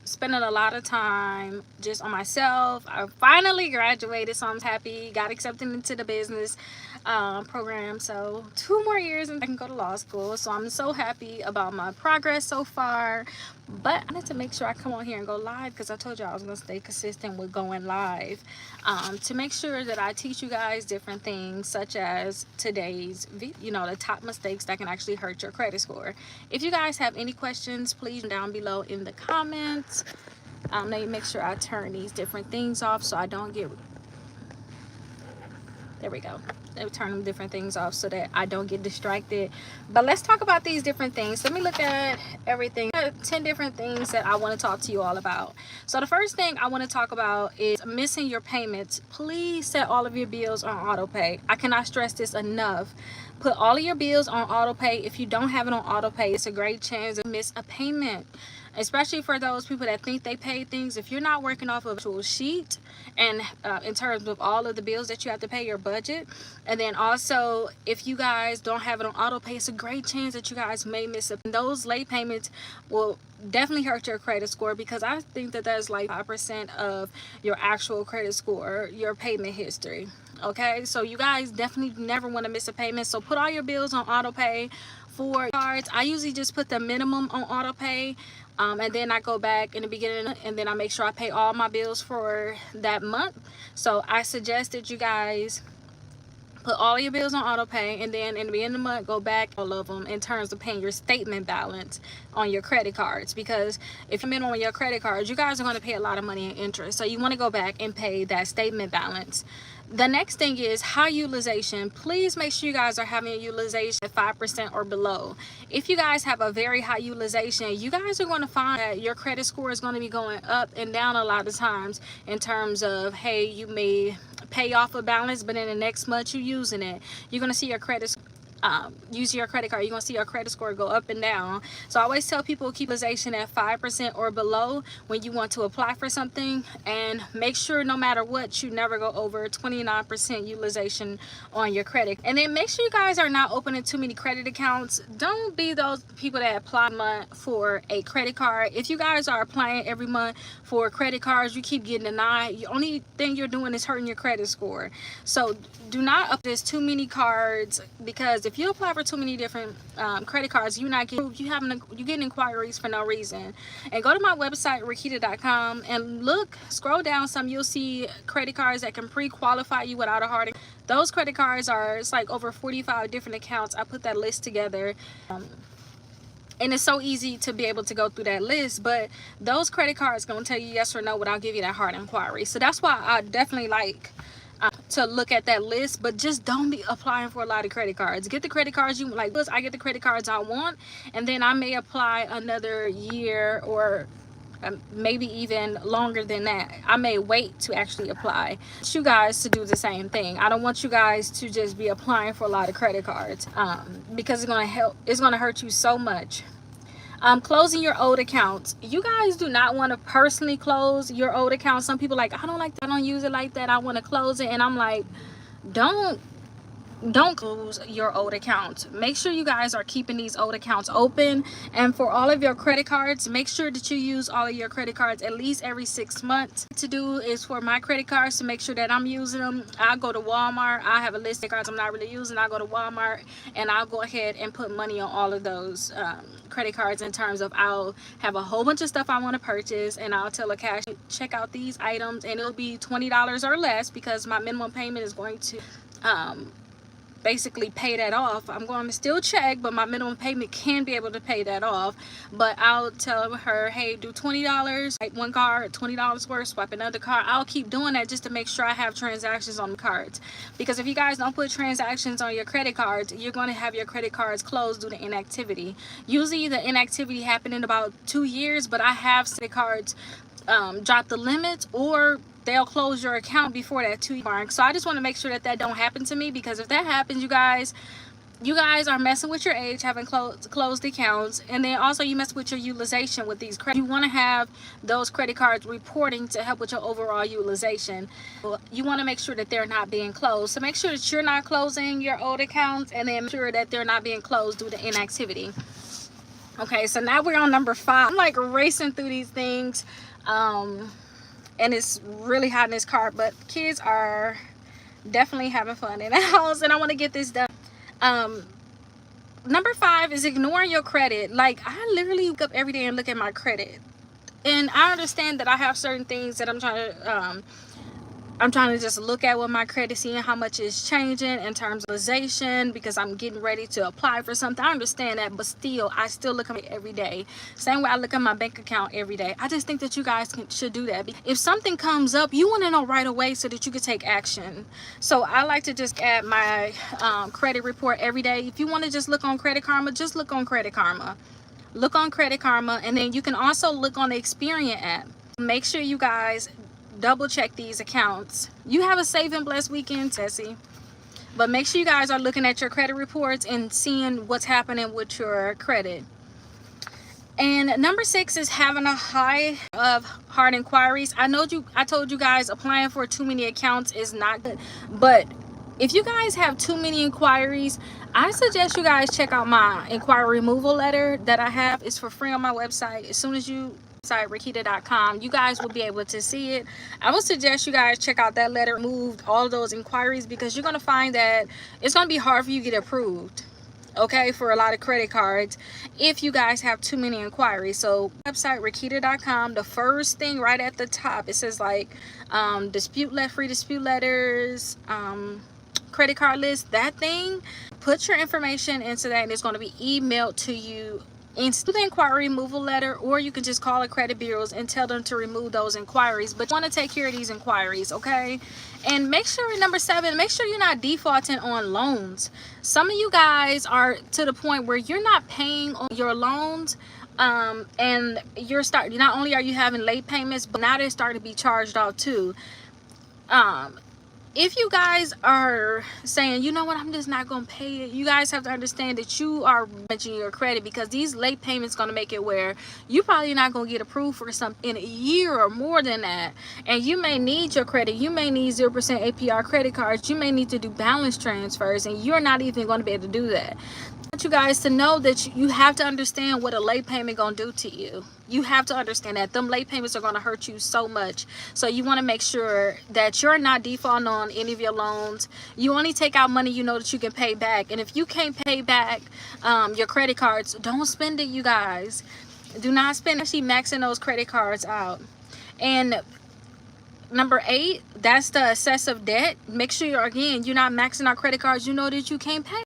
spending a lot of time just on myself. I finally graduated, so I'm happy. Got accepted into the business program, so 2 more years and I can go to law school. So I'm so happy about my progress so far. But I need to make sure I come on here and go live, because I told you I was going to stay consistent with going live, to make sure that I teach you guys different things, such as today's video, the top mistakes that can actually hurt your credit score. If you guys have any questions, please down below in the comments. Let me make sure I turn these different things off so I don't get, there we go. They turn different things off so that I don't get distracted. But let's talk about these different things. Let me look at everything. 10 different things that I want to talk to you all about. So the first thing I want to talk about is missing your payments. Please set all of your bills on auto pay. I cannot stress this enough. Put all of your bills on auto pay. If you don't have it on auto pay, it's a great chance to miss a payment, especially for those people that think they paid things. If you're not working off of a actual sheet and in terms of all of the bills that you have to pay, your budget, and then also if you guys don't have it on auto pay, it's a great chance that you guys may miss it. Those late payments will definitely hurt your credit score, because I think that that's like 5% of your actual credit score, your payment history. Okay, so you guys definitely never want to miss a payment. So put all your bills on auto pay. For cards, I usually just put the minimum on auto pay, and then I go back in the beginning and then I make sure I pay all my bills for that month. So I suggest that you guys put all your bills on auto pay, and then in the beginning of the month go back all of them in terms of paying your statement balance on your credit cards, because if you're in on your credit cards, you guys are going to pay a lot of money in interest. So you want to go back and pay that statement balance. The next thing is high utilization. Please make sure you guys are having a utilization at 5% or below. If you guys have a very high utilization, you guys are going to find that your credit score is going to be going up and down a lot of times, in terms of, hey, you may pay off a balance, but in the next month you're using it. You're going to see your credit use your credit card, you're gonna see your credit score go up and down. So I always tell people keep utilization at 5% or below when you want to apply for something, and make sure no matter what you never go over 29% utilization on your credit. And then make sure you guys are not opening too many credit accounts. Don't be those people that apply month for a credit card. If you guys are applying every month for credit cards, you keep getting denied, the only thing you're doing is hurting your credit score. So do not up this too many cards, because if you apply for too many different credit cards, you're getting inquiries for no reason. And go to my website Rickita.com and scroll down some, you'll see credit cards that can pre-qualify you without a hard. Those credit cards it's like over 45 different accounts. I put that list together, and it's so easy to be able to go through that list. But those credit cards gonna tell you yes or no without giving you that hard inquiry. So that's why I definitely like to look at that list. But just don't be applying for a lot of credit cards. Get the credit cards you like. I get the credit cards I want, and then I may apply another year, or maybe even longer than that. I may wait to actually apply. I want you guys to do the same thing. I don't want you guys to just be applying for a lot of credit cards, because it's gonna hurt you so much. Closing your old accounts. You guys do not want to personally close your old accounts. Some people like, I don't use it like that, I want to close it. And I'm like, don't close your old accounts. Make sure you guys are keeping these old accounts open. And for all of your credit cards, make sure that you use all of your credit cards at least every 6 months. To do is for my credit cards to make sure that I'm using them. I'll go to Walmart. I have a list of cards I'm not really using. I'll go to Walmart and I'll go ahead and put money on all of those credit cards, in terms of I'll have a whole bunch of stuff I want to purchase, and I'll tell a cash, check out these items, and it'll be $20 or less, because my minimum payment is going to basically pay that off. I'm going to still check, but my minimum payment can be able to pay that off. But I'll tell her, hey, do $20, like one card, $20 worth, swipe another card. I'll keep doing that just to make sure I have transactions on the cards, because if you guys don't put transactions on your credit cards, you're going to have your credit cards closed due to inactivity. Usually the inactivity happened in about 2 years, but I have credit cards drop the limits, or they'll close your account before that 2 year mark. So I just want to make sure that don't happen to me, because if that happens, you guys are messing with your age, having closed accounts, and then also you mess with your utilization with these credit. You want to have those credit cards reporting to help with your overall utilization. You want to make sure that they're not being closed. So make sure that you're not closing your old accounts, and then make sure that they're not being closed due to inactivity. Okay, so now we're on number 5. I'm like racing through these things, and it's really hot in this car, but kids are definitely having fun in the house, and I want to get this done. Number 5 is ignoring your credit. Like, I literally wake up every day and look at my credit, and I understand that I have certain things that I'm trying to just look at with my credit, seeing how much is changing in terms of utilization, because I'm getting ready to apply for something. I understand that, but still, I still look at it every day. Same way I look at my bank account every day. I just think that you guys should do that. If something comes up, you want to know right away so that you can take action. So I like to just add my credit report every day. If you want to just look on Credit Karma, just look on Credit Karma. Look on Credit Karma, and then you can also look on the Experian app. Make sure you guys double check these accounts. You have a safe and blessed weekend, Tessie. But make sure you guys are looking at your credit reports and seeing what's happening with your credit. And number 6 is having a high of hard inquiries. I told you guys applying for too many accounts is not good. But if you guys have too many inquiries, I suggest you guys check out my inquiry removal letter that I have. It's for free on my website. As soon as you website Rickita.com, you guys will be able to see it. I would suggest you guys check out that letter, removed all of those inquiries, because you're going to find that it's going to be hard for you to get approved, okay, for a lot of credit cards if you guys have too many inquiries. So website Rickita.com, the first thing right at the top, it says like free dispute letters, credit card list. That thing, put your information into that, and it's going to be emailed to you into the inquiry removal letter, or you can just call the credit bureaus and tell them to remove those inquiries. But you want to take care of these inquiries, okay? And make sure, number 7, make sure you're not defaulting on loans. Some of you guys are to the point where you're not paying on your loans, and not only are you having late payments, but now they're starting to be charged off too. If you guys are saying, you know what, I'm just not going to pay it, you guys have to understand that you are managing your credit, because these late payments going to make it where you probably not going to get approved for something in a year or more than that. And you may need your credit. You may need 0% APR credit cards. You may need to do balance transfers, and you're not even going to be able to do that. I want you guys to know that you have to understand what a late payment going to do to you. You have to understand that them late payments are going to hurt you so much. So you want to make sure that you're not defaulting on any of your loans. You only take out money you know that you can pay back. And if you can't pay back your credit cards, don't spend it, you guys. Do not spend, actually maxing those credit cards out. And number 8, that's the excessive debt. Make sure you're not maxing out credit cards you know that you can't pay.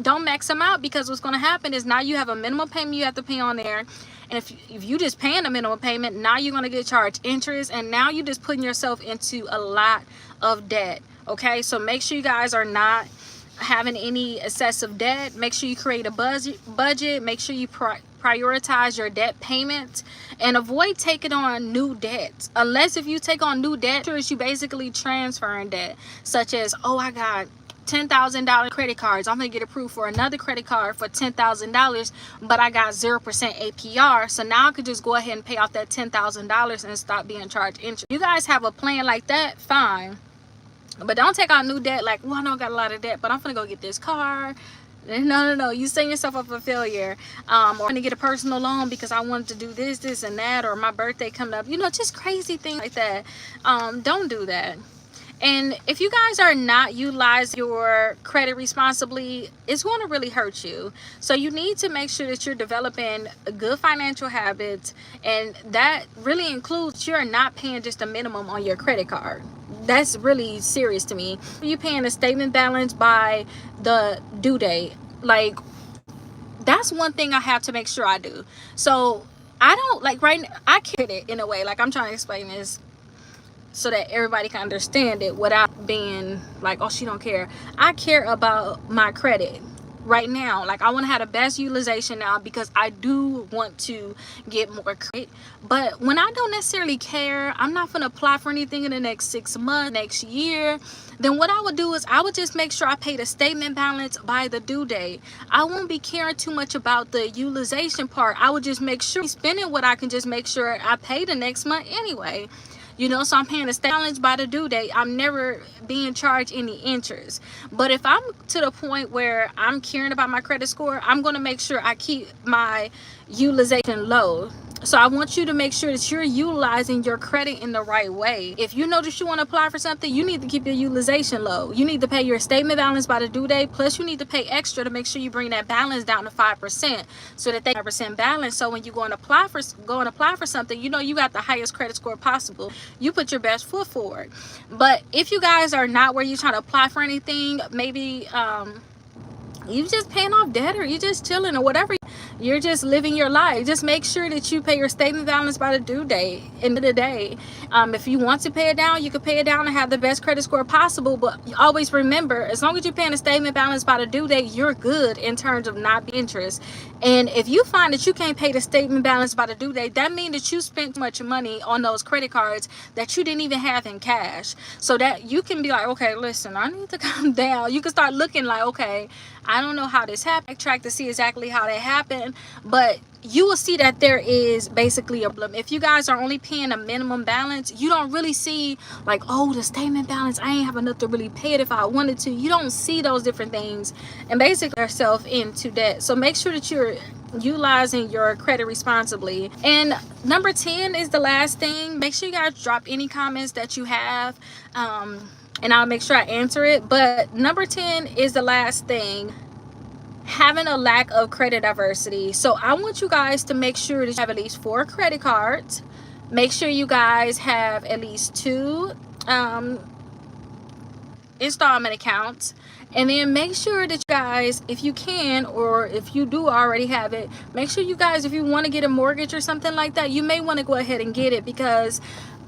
Don't max them out, because what's going to happen is now you have a minimum payment you have to pay on there. And if you just paying a minimum payment, now you're going to get charged interest, and now you're just putting yourself into a lot of debt. Okay, so make sure you guys are not having any excessive debt. Make sure you create a budget. Make sure you prioritize your debt payments, and avoid taking on new debts. Unless if you take on new debt, you basically transferring debt, such as, oh, I got $10,000 credit cards, I'm gonna get approved for another credit card for $10,000, but I got 0% APR, so now I could just go ahead and pay off that $10,000 and stop being charged interest. You guys have a plan like that, fine, but don't take on new debt like, well, I know I got a lot of debt, but I'm gonna go get this car. No, you setting yourself up for failure. Or to get a personal loan because I wanted to do this and that, or my birthday coming up, just crazy things like that. Don't do that. And if you guys are not utilizing your credit responsibly, it's going to really hurt you. So you need to make sure that you're developing good financial habits, and that really includes you're not paying just a minimum on your credit card. That's really serious to me. You're paying a statement balance by the due date. Like, that's one thing I have to make sure I do. So I don't like right now, I care it in a way, like I'm trying to explain this so that everybody can understand it without being like, oh, she don't care. I care about my credit right now. Like, I want to have the best utilization now, because I do want to get more credit. But when I don't necessarily care, I'm not going to apply for anything in the next 6 months, next year, then what I would do is I would just make sure I pay the statement balance by the due date. I won't be caring too much about the utilization part. I would just make sure spending what I can just make sure I pay the next month anyway. you know, so I'm paying a balance by the due date. I'm never being charged any interest. But if I'm to the point where I'm caring about my credit score, I'm going to make sure I keep my utilization low. So I want you to make sure that you're utilizing your credit in the right way. If you know that you want to apply for something, you need to keep your utilization low. You need to pay your statement balance by the due date, plus you need to pay extra to make sure you bring that balance down to 5%, so that they 5% balance. So when you go and apply for something, you know you got the highest credit score possible. You put your best foot forward. But if you guys are not where you're trying to apply for anything, maybe you just paying off debt, or you just chilling, or whatever, you're just living your life, just make sure that you pay your statement balance by the due date. End of the day, if you want to pay it down, you can pay it down and have the best credit score possible. But always remember, as long as you're paying a statement balance by the due date, you're good in terms of not interest. And if you find that you can't pay the statement balance by the due date, that means that you spent too much money on those credit cards that you didn't even have in cash. So that you can be like, okay, listen, I need to calm down. You can start looking like, okay, I don't know how this happened. Track to see exactly how that happened, but you will see that there is basically a problem. If you guys are only paying a minimum balance, you don't really see like, oh, the statement balance, I ain't have enough to really pay it if I wanted to. You don't see those different things, and basically yourself into debt. So make sure that you're utilizing your credit responsibly. And number 10 is the last thing. Make sure you guys drop any comments that you have, and I'll make sure I answer it. But number 10 is the last thing: having a lack of credit diversity. So I want you guys to make sure that you have at least 4 credit cards. Make sure you guys have at least 2 installment accounts. And then make sure that you guys, if you can, or if you do already have it, make sure you guys, if you want to get a mortgage or something like that, you may want to go ahead and get it. Because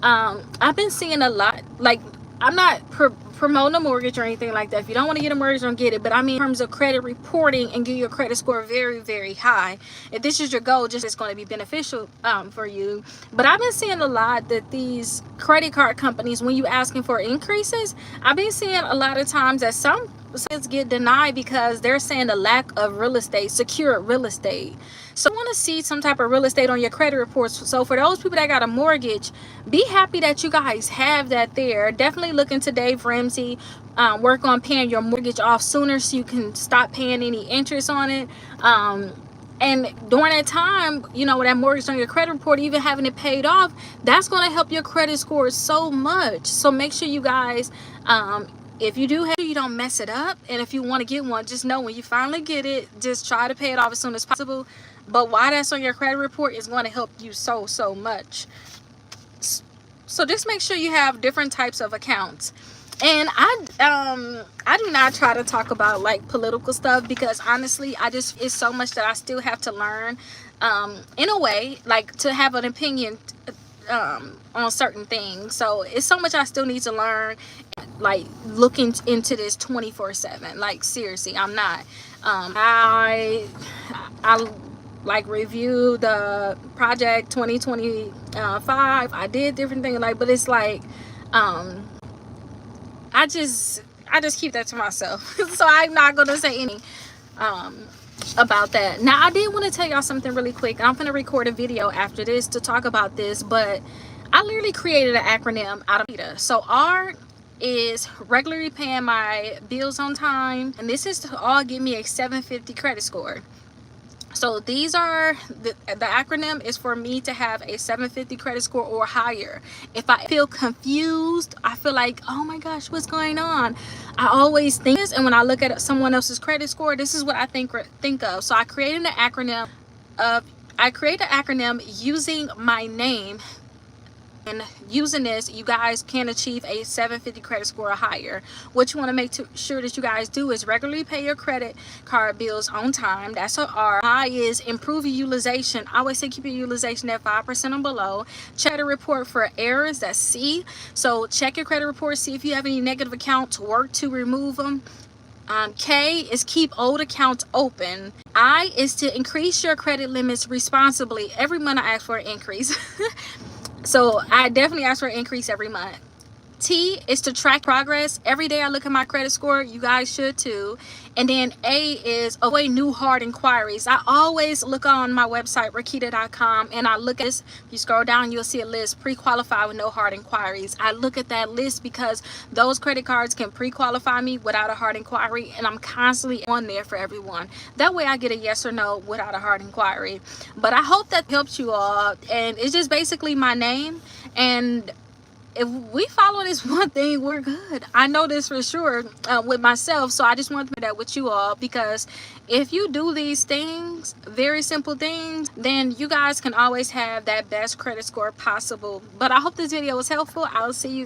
I've been seeing a lot, like, I'm not promoting a mortgage or anything like that. If you don't want to get a mortgage, don't get it. But I mean, in terms of credit reporting and get your credit score very, very high, if this is your goal, just it's going to be beneficial for you. But I've been seeing a lot that these credit card companies, when you asking for increases, I've been seeing a lot of times that some get denied because they're saying the lack of real estate, secure real estate. So I want to see some type of real estate on your credit reports. So for those people that got a mortgage, be happy that you guys have that there. Definitely look into Dave Ramsey. Work on paying your mortgage off sooner so you can stop paying any interest on it. And during that time, you know, that mortgage on your credit report, even having it paid off, that's going to help your credit score so much. So make sure you guys, if you do have it, you don't mess it up. And if you want to get one, just know when you finally get it, just try to pay it off as soon as possible. But while that's on your credit report, is going to help you so much. So just make sure you have different types of accounts. And I do not try to talk about like political stuff, because honestly, it's so much that I still have to learn, in a way, like to have an opinion on certain things. So it's so much I still need to learn, like looking into this 24/7. Like seriously, I'm not. I like review the project 2025. I did different things, like, but it's like I just keep that to myself. So I'm not gonna say any about that. Now I did want to tell y'all something really quick. I'm gonna record a video after this to talk about this, but I literally created an acronym out of Rickita. So R is regularly paying my bills on time, and this is to all give me a 750 credit score. So these are the acronym is for me to have a 750 credit score or higher. If I feel confused, I feel like, oh my gosh, what's going on? I always think this, and when I look at someone else's credit score, this is what I think of. So I created an acronym using my name. And using this, you guys can achieve a 750 credit score or higher. What you want to make sure that you guys do is regularly pay your credit card bills on time. That's a R. I is improve your utilization. I always say keep your utilization at 5% or below. Check the report for errors. That's C. So check your credit report, see if you have any negative accounts, work to remove them. K is keep old accounts open. I is to increase your credit limits responsibly. Every month I ask for an increase. So I definitely ask for an increase every month. T is to track progress. Every day I look at my credit score. You guys should too. And then A is avoid new hard inquiries. I always look on my website, Rickita.com, and I look at this. If you scroll down, you'll see a list, pre-qualified with no hard inquiries. I look at that list because those credit cards can pre-qualify me without a hard inquiry, and I'm constantly on there for everyone. That way I get a yes or no without a hard inquiry. But I hope that helps you all. And it's just basically my name, and if we follow this one thing, we're good. I know this for sure with myself. So I just want to do that with you all, because if you do these things, very simple things, then you guys can always have that best credit score possible. But I hope this video was helpful. I'll see you guys.